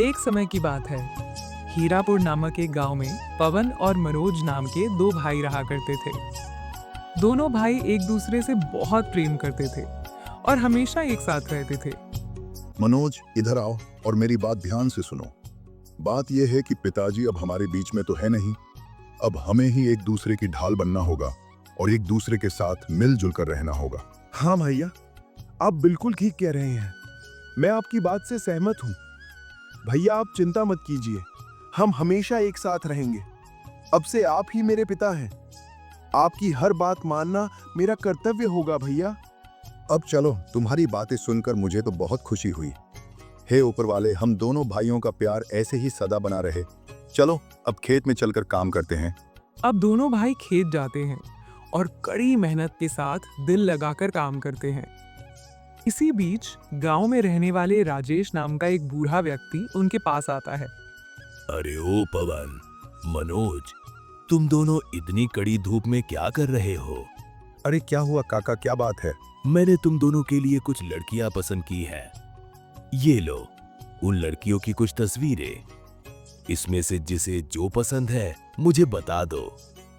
एक समय की बात है। हीरापुर नामक एक गांव में पवन और मनोज नाम के दो भाई रहा करते थे। दोनों भाई एक दूसरे से बहुत प्रेम करते थे और हमेशा एक साथ रहते थे। मनोज, इधर आओ और मेरी बात ध्यान से सुनो। बात यह है कि पिताजी अब हमारे बीच में तो है नहीं। अब हमें ही एक दूसरे की ढाल बनना होगा और एक दूसरे के साथ मिलजुल कर रहना होगा। हाँ भैया, आप बिल्कुल ठीक कह रहे हैं। मैं आपकी बात से सहमत हूँ। भैया आप चिंता मत कीजिए, हम हमेशा एक साथ रहेंगे। अब से आप ही मेरे पिता हैं। आपकी हर बात मानना मेरा कर्तव्य होगा भैया। अब चलो, तुम्हारी बातें सुनकर मुझे तो बहुत खुशी हुई। हे ऊपर वाले, हम दोनों भाइयों का प्यार ऐसे ही सदा बना रहे। चलो अब खेत में चलकर काम करते हैं। अब दोनों भाई खेत जाते हैं और कड़ी मेहनत के साथ दिल लगाकर काम करते हैं। इसी बीच गांव में रहने वाले राजेश नाम का एक बूढ़ा व्यक्ति उनके पास आता है। अरे ओ पवन, मनोज, तुम दोनों इतनी कड़ी धूप में क्या कर रहे हो? अरे क्या हुआ काका, क्या बात है? मैंने तुम दोनों के लिए कुछ लड़कियां पसंद की हैं। ये लो, उन लड़कियों की कुछ तस्वीरें। इसमें से जिसे जो पसंद है मुझे बता दो।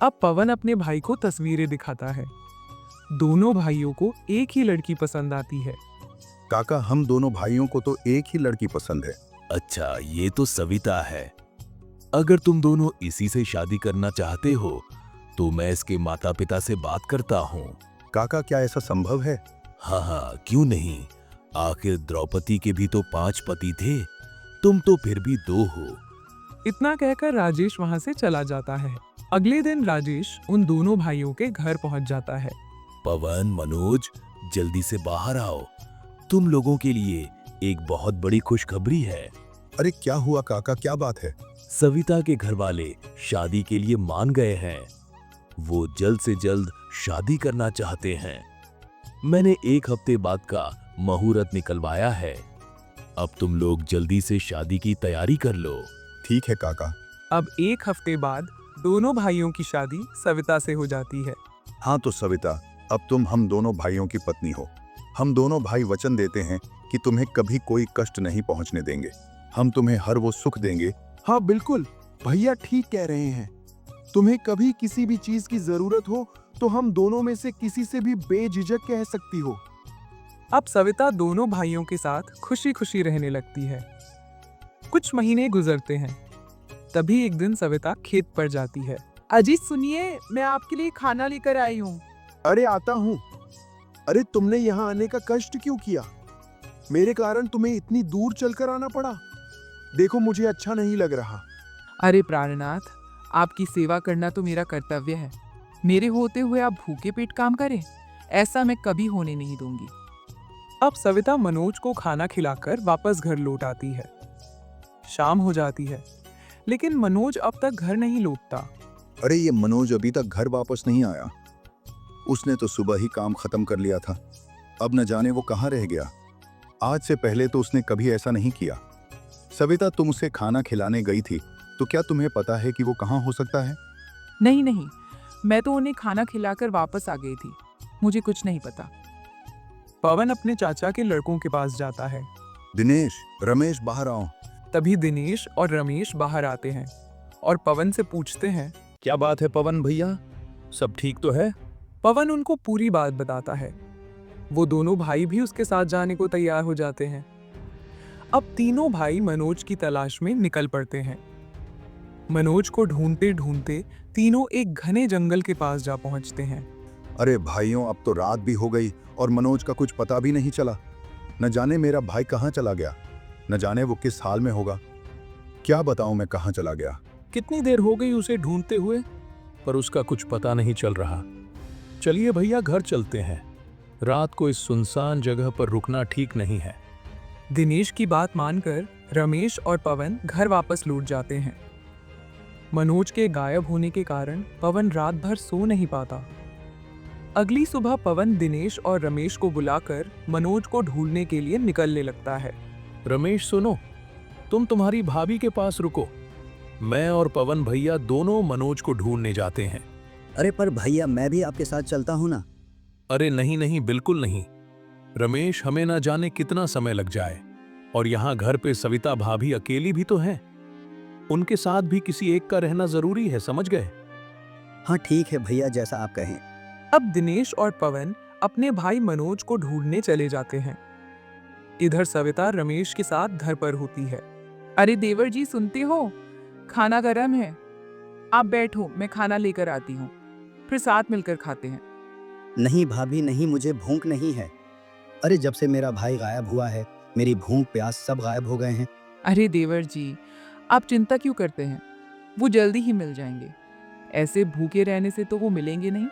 अब पवन अपने भाई को तस्वीरें दिखाता है। दोनों भाइयों को एक ही लड़की पसंद आती है। काका, हम दोनों भाइयों को तो एक ही लड़की पसंद है। अच्छा, ये तो सविता है। अगर तुम दोनों इसी से शादी करना चाहते हो तो मैं इसके माता पिता से बात करता हूँ। काका, क्या ऐसा संभव है? हाँ, क्यों नहीं। आखिर द्रौपदी के भी तो 5 पति थे, तुम तो फिर भी 2 हो। इतना कहकर राजेश वहां से चला जाता है। अगले दिन राजेश उन दोनों भाइयों के घर पहुंच जाता है। पवन, मनोज, जल्दी से बाहर आओ। तुम लोगों के लिए एक बहुत बड़ी खुशखबरी है। अरे क्या हुआ काका, क्या बात है? सविता के घर वाले शादी के लिए मान गए हैं। वो जल्द से जल्द शादी करना चाहते हैं। मैंने 1 हफ्ते बाद का मुहूर्त निकलवाया है। अब तुम लोग जल्दी से शादी की तैयारी कर लो। ठीक है काका। अब 1 हफ्ते बाद दोनों भाइयों की शादी सविता से हो जाती है। हाँ तो सविता, अब तुम हम दोनों भाइयों की पत्नी हो। हम दोनों भाई वचन देते हैं कि तुम्हें कभी कोई कष्ट नहीं पहुंचने देंगे। हम तुम्हें हर वो सुख देंगे। हाँ बिल्कुल, भैया ठीक कह रहे हैं। तुम्हें कभी किसी भी चीज की जरूरत हो तो हम दोनों में से किसी से भी बेझिझक कह सकती हो। अब सविता दोनों भाइयों के साथ खुशी खुशी रहने लगती है। कुछ महीने गुजरते हैं। तभी एक दिन सविता खेत पर जाती है। अजी सुनिए, मैं आपके लिए खाना लेकर आई हूँ। अरे आता हूँ। अरे तुमने यहाँ आने का कष्ट क्यों किया? मेरे कारण तुम्हें इतनी दूर चलकर आना पड़ा। देखो मुझे अच्छा नहीं लग रहा। अरे प्राणनाथ, आपकी सेवा करना तो मेरा कर्तव्य है। मेरे होते हुए आप भूखे पेट काम करें, ऐसा मैं कभी होने नहीं दूंगी। अब सविता मनोज को खाना खिलाकर वापस घर लौट आती है। शाम हो जाती है, लेकिन मनोज अब तक घर नहीं लौटता। अरे ये मनोज अभी तक घर वापस नहीं आया। उसने तो सुबह ही काम खत्म कर लिया था। अब न जाने वो कहाँ रह गया। आज से पहले तो उसने कभी ऐसा नहीं किया। सविता, तुम उसे खाना खिलाने गई थी, तो क्या तुम्हें पता है कि वो कहाँ हो सकता है? नहीं नहीं, मैं तो उन्हें खाना खिलाकर वापस आ गई थी। मुझे कुछ नहीं पता। पवन अपने चाचा के लड़कों के पास जाता है। दिनेश, रमेश, बाहर आओ। तभी दिनेश और रमेश बाहर आते हैं और पवन से पूछते हैं, क्या बात है पवन भैया, सब ठीक तो है? पवन उनको पूरी बात बताता है। वो दोनों भाई भी उसके साथ जाने को तैयार हो जाते हैं। अब तीनों भाई मनोज की तलाश में निकल पड़ते हैं। मनोज को ढूंढते ढूंढते तीनों एक घने जंगल के पास जा पहुंचते हैं। अरे भाइयों, अब तो रात भी हो गई और मनोज का कुछ पता भी नहीं चला। न जाने मेरा भाई कहाँ चला गया, न जाने वो किस हाल में होगा। क्या बताऊं मैं कहाँ चला गया। कितनी देर हो गई उसे ढूंढते हुए, पर उसका कुछ पता नहीं चल रहा। चलिए भैया, घर चलते हैं। रात को इस सुनसान जगह पर रुकना ठीक नहीं है। दिनेश की बात मानकर रमेश और पवन घर वापस लौट जाते हैं। मनोज के गायब होने के कारण पवन रात भर सो नहीं पाता। अगली सुबह पवन दिनेश और रमेश को बुलाकर मनोज को ढूंढने के लिए निकलने लगता है। रमेश सुनो, तुम तुम्हारी भाभी के पास रुको। मैं और पवन भैया दोनों मनोज को ढूंढने जाते हैं। अरे पर भैया, मैं भी आपके साथ चलता हूँ ना। अरे नहीं नहीं, बिल्कुल नहीं। रमेश, हमें ना जाने कितना समय लग जाए। और यहाँ घर पे सविता भाभी अकेली भी तो हैं। उनके साथ भी किसी एक का रहना जरूरी है, समझ गए? हाँ ठीक है भैया, जैसा आप कहें। अब दिनेश और पवन अपने भाई मनोज को ढूंढने चले जाते हैं। इधर सविता रमेश के साथ घर पर होती है। अरे देवर जी, सुनते हो? खाना गरम है, आप बैठो, मैं खाना लेकर आती हूँ, फिर साथ मिलकर खाते हैं। नहीं भाभी नहीं, मुझे भूख नहीं है। अरे जब से मेरा भाई गायब हुआ है, मेरी भूख प्यास सब गायब हो गए हैं। अरे देवर जी, आप चिंता क्यों करते हैं? वो जल्दी ही मिल जाएंगे। ऐसे भूखे रहने से तो वो मिलेंगे नहीं।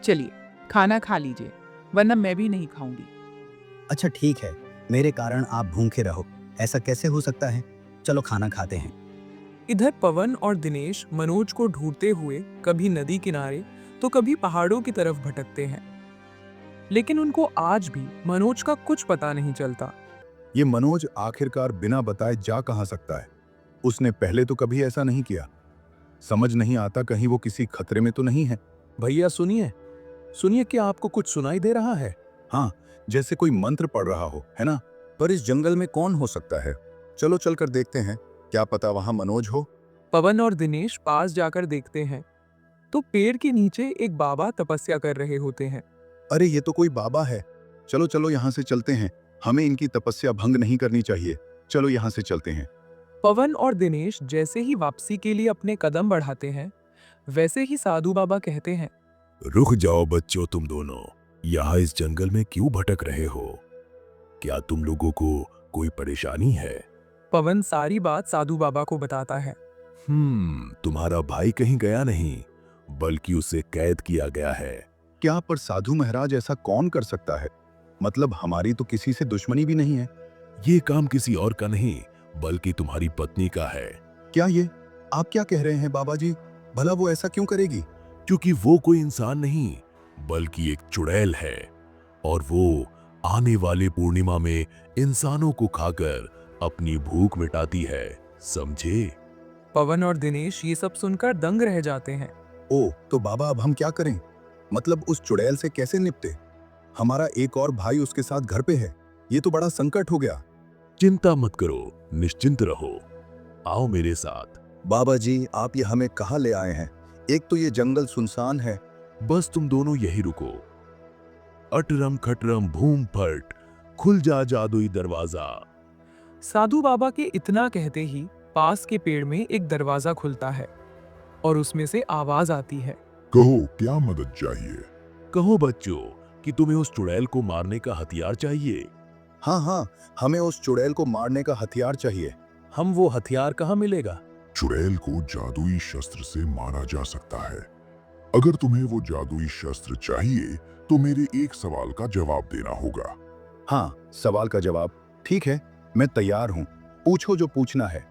चलिए खाना खा लीजिए, वरना मैं भी नहीं खाऊंगी। अच्छा ठीक है, मेरे कारण आप भूखे रहो, ऐसा कैसे हो सकता है? चलो खाना खाते हैं। इधर पवन और दिनेश मनोज को ढूंढते हुए कभी नदी किनारे तो कभी पहाड़ों की तरफ भटकते हैं, लेकिन उनको आज भी मनोज का कुछ पता नहीं चलता। ये मनोज आखिरकार बिना बताए जा कहाँ सकता है? उसने पहले तो कभी ऐसा नहीं किया। समझ नहीं आता कहीं वो किसी खतरे में तो नहीं है। भैया सुनिए, सुनिए, क्या आपको कुछ सुनाई दे रहा है? हाँ, जैसे कोई मंत्र पढ़ रहा हो, है ना? पर इस जंगल में कौन हो सकता है? चलो चलकर देखते हैं, क्या पता वहां मनोज हो। पवन और दिनेश पास जाकर देखते हैं तो पेड़ के नीचे एक बाबा तपस्या कर रहे होते हैं। अरे ये तो कोई बाबा है। चलो चलो यहाँ से चलते हैं, हमें इनकी तपस्या भंग नहीं करनी चाहिए। चलो यहाँ से चलते हैं। पवन और दिनेश जैसे ही वापसी के लिए अपने कदम बढ़ाते हैं, वैसे ही साधु बाबा कहते हैं, रुक जाओ बच्चों, तुम दोनों यहाँ इस जंगल में क्यों भटक रहे हो? क्या तुम लोगों को कोई परेशानी है? पवन सारी बात साधु बाबा को बताता है। तुम्हारा भाई कहीं गया नहीं, बल्कि उसे कैद किया गया है। क्या पर साधु महाराज ऐसा कौन कर सकता है? मतलब हमारी तो किसी से दुश्मनी भी नहीं है। ये काम किसी और का नहीं, बल्कि तुम्हारी पत्नी का है। क्या ये आप क्या कह रहे हैं बाबा जी? भला वो ऐसा क्यों करेगी? क्योंकि वो कोई इंसान नहीं, बल्कि एक चुड़ैल है, और वो आने वाले पूर्णिमा में इंसानों को खाकर अपनी भूख मिटाती है, समझे? पवन और दिनेश ये सब सुनकर दंग रह जाते हैं। ओ, तो बाबा अब हम क्या करें? मतलब उस चुड़ैल से कैसे निपटे? हमारा एक और भाई उसके साथ घर पे है, ये तो बड़ा संकट हो गया। चिंता मत करो, निश्चिंत रहो, आओ मेरे साथ। बाबा जी, आप ये हमें कहाँ ले आए हैं? एक तो ये जंगल सुनसान है। बस तुम दोनों यही रुको। अटरम खटरम भूम फट, खुल जा जादुई दरवाजा। साधु बाबा के इतना कहते ही पास के पेड़ में एक दरवाजा खुलता है और उसमें से आवाज आती है, कहो क्या मदद चाहिए? कहो बच्चों कि तुम्हें उस चुड़ैल को मारने का हथियार चाहिए। हाँ हाँ, हमें उस चुड़ैल को मारने का हथियार चाहिए। हम वो हथियार कहाँ मिलेगा? चुड़ैल को जादुई शस्त्र से मारा जा सकता है। अगर तुम्हें वो जादुई शस्त्र चाहिए तो मेरे एक सवाल का जवाब देना होगा। हाँ, सवाल का जवाब? ठीक है, मैं तैयार हूँ, पूछो जो पूछना है।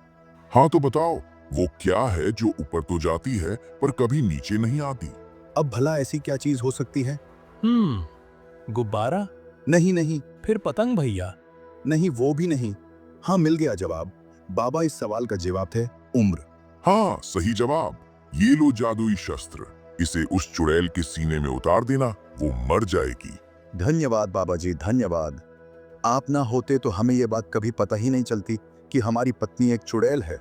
हाँ तो बताओ, वो क्या है जो ऊपर तो जाती है पर कभी नीचे नहीं आती? अब भला ऐसी क्या चीज हो सकती है? गुब्बारा? नहीं नहीं फिर पतंग भैया? नहीं, वो भी नहीं। हाँ, मिल गया जवाब। बाबा, इस सवाल का जवाब थे उम्र। हाँ सही जवाब। ये लो जादुई शस्त्र, इसे उस चुड़ैल के सीने में उतार देना, वो मर जाएगी। धन्यवाद बाबा जी, धन्यवाद। आप ना होते तो हमें ये बात कभी पता ही नहीं चलती कि हमारी पत्नी एक चुड़ैल है।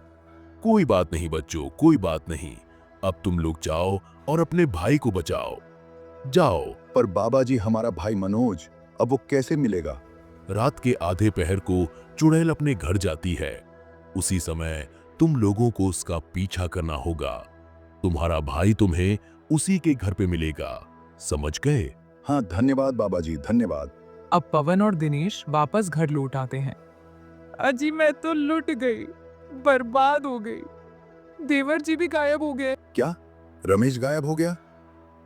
कोई बात नहीं बच्चों, कोई बात नहीं। अब तुम लोग जाओ और अपने भाई को बचाओ, जाओ। पर बाबा जी, हमारा भाई मनोज, अब वो कैसे मिलेगा? रात के आधे पहर को चुड़ैल अपने घर जाती है। उसी समय तुम लोगों को उसका पीछा करना होगा। तुम्हारा भाई तुम्हें उसी के घर पे मिलेगा, समझ गए? हाँ, धन्यवाद बाबा जी, धन्यवाद। अब पवन और दिनेश वापस घर लौट आते हैं। अजी मैं तो लुट गई, बर्बाद हो गई। देवर जी भी गायब हो गए। क्या रमेश गायब हो गया?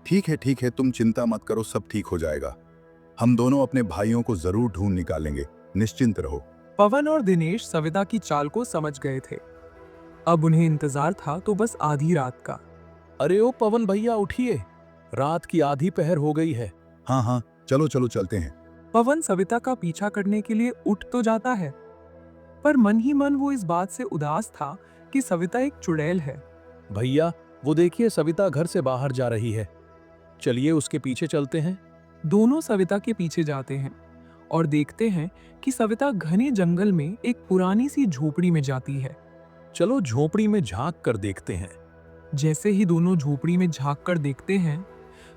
ठीक है, तुम चिंता मत करो, सब ठीक हो जाएगा। हम दोनों अपने भाइयों को जरूर ढूंढ निकालेंगे, निश्चिंत रहो। पवन और दिनेश सविता की चाल को समझ गए थे। अब उन्हें इंतजार था तो बस आधी रात का। अरे ओ पवन भैया, उठिए, रात की आधी पहर हो गई है। हाँ हाँ, चलो चलो चलते हैं। पवन सविता का पीछा करने के लिए उठ तो जाता है, पर मन ही मन वो इस बात से उदास था कि सविता एक चुड़ैल है। भैया वो देखिए, सविता घर से बाहर जा रही है, चलिए उसके पीछे चलते हैं। दोनों सविता के पीछे जाते हैं और देखते हैं कि सविता घने जंगल में एक पुरानी सी झोपड़ी में जाती है। चलो झोपड़ी में झांक कर देखते हैं। जैसे ही दोनों झोपड़ी में झांक कर देखते हैं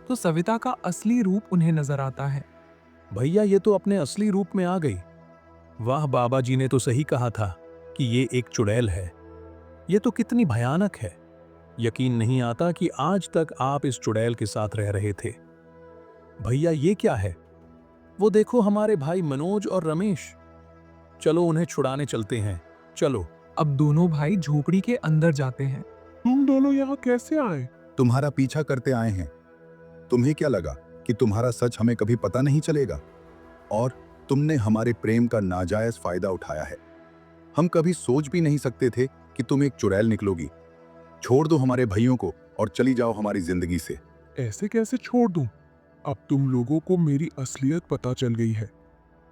तो सविता का असली रूप उन्हें नजर आता है। भैया ये तो अपने असली रूप में आ गई। वाह, बाबा जी ने तो सही कहा था कि ये एक चुड़ैल है। ये तो कितनी भयानक है। यकीन नहीं आता कि आज तक आप इस चुड़ैल के साथ रह रहे थे। भैया ये क्या है? वो देखो हमारे भाई मनोज और रमेश। चलो उन्हें छुड़ाने चलते हैं, चलो। अब दोनों भाई झोपड़ी के अंदर जाते हैं। तुम दोनों यहाँ कैसे आए? तुम्हारा पीछा करते आए हैं। तुम्हें क्या लगा कि तुम्हारा सच हमें कभी पता नहीं चलेगा? और तुमने हमारे प्रेम का नाजायज फायदा उठाया है। हम कभी सोच भी नहीं सकते थे कि तुम एक चुड़ैल निकलोगी। छोड़ दो हमारे भाइयों को और चली जाओ हमारी जिंदगी से। ऐसे कैसे छोड़ दूं? अब तुम लोगों को मेरी असलियत पता चल गई है,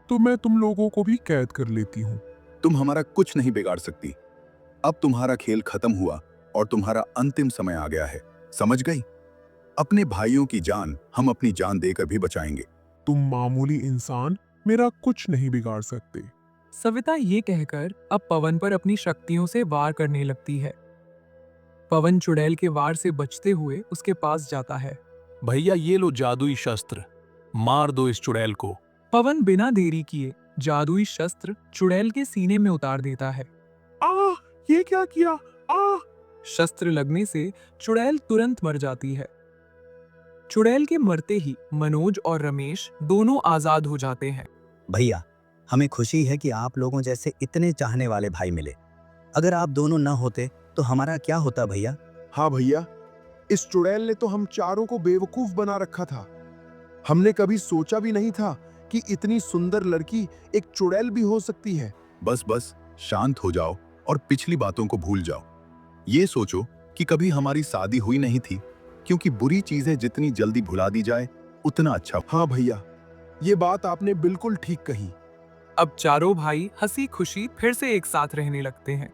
तो मैं तुम लोगों को भी कैद कर लेती हूँ। तुम हमारा कुछ नहीं बिगाड़ सकती। अब तुम्हारा खेल खत्म हुआ और तुम्हारा अंतिम समय आ गया है, समझ गई? अपने भाइयों की जान हम अपनी जान देकर भी बचाएंगे। तुम मामूली इंसान मेरा कुछ नहीं बिगाड़ सकते। सविता ये कहकर अब पवन पर अपनी शक्तियों से वार करने लगती है। पवन चुड़ैल के वार से बचते हुए उसके पास जाता है। भैया ये लो जादुई शस्त्र, मार दो इस चुड़ैल को। पवन बिना देरी किए जादुई शस्त्र चुड़ैल के सीने में उतार देता है। ये क्या किया? शस्त्र लगने से चुड़ैल तुरंत मर जाती है। चुड़ैल के मरते ही मनोज और रमेश दोनों आजाद हो जाते हैं। भैया, हमें खुशी है कि आप लोगों जैसे इतने चाहने वाले भाई मिले। अगर आप दोनों न होते तो हमारा क्या होता भैया? हाँ भैया, इस चुड़ैल ने तो हम चारों को बेवकूफ बना रखा था। हमने कभी सोचा भी नहीं था कि इतनी सुंदर लड़की एक चुड़ैल भी हो सकती है। बस बस शांत हो जाओ और पिछली बातों को भूल जाओ। ये सोचो कि कभी हमारी शादी हुई नहीं थी, क्योंकि बुरी चीजें जितनी जल्दी भुला दी जाए उतना अच्छा। हाँ भैया, ये बात आपने बिल्कुल ठीक कही। अब चारों भाई हंसी खुशी फिर से एक साथ रहने लगते हैं।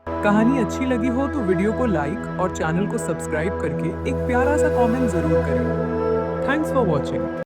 कहानी अच्छी लगी हो तो वीडियो को लाइक और चैनल को सब्सक्राइब करके एक प्यारा सा कमेंट जरूर करें। Thanks for watching.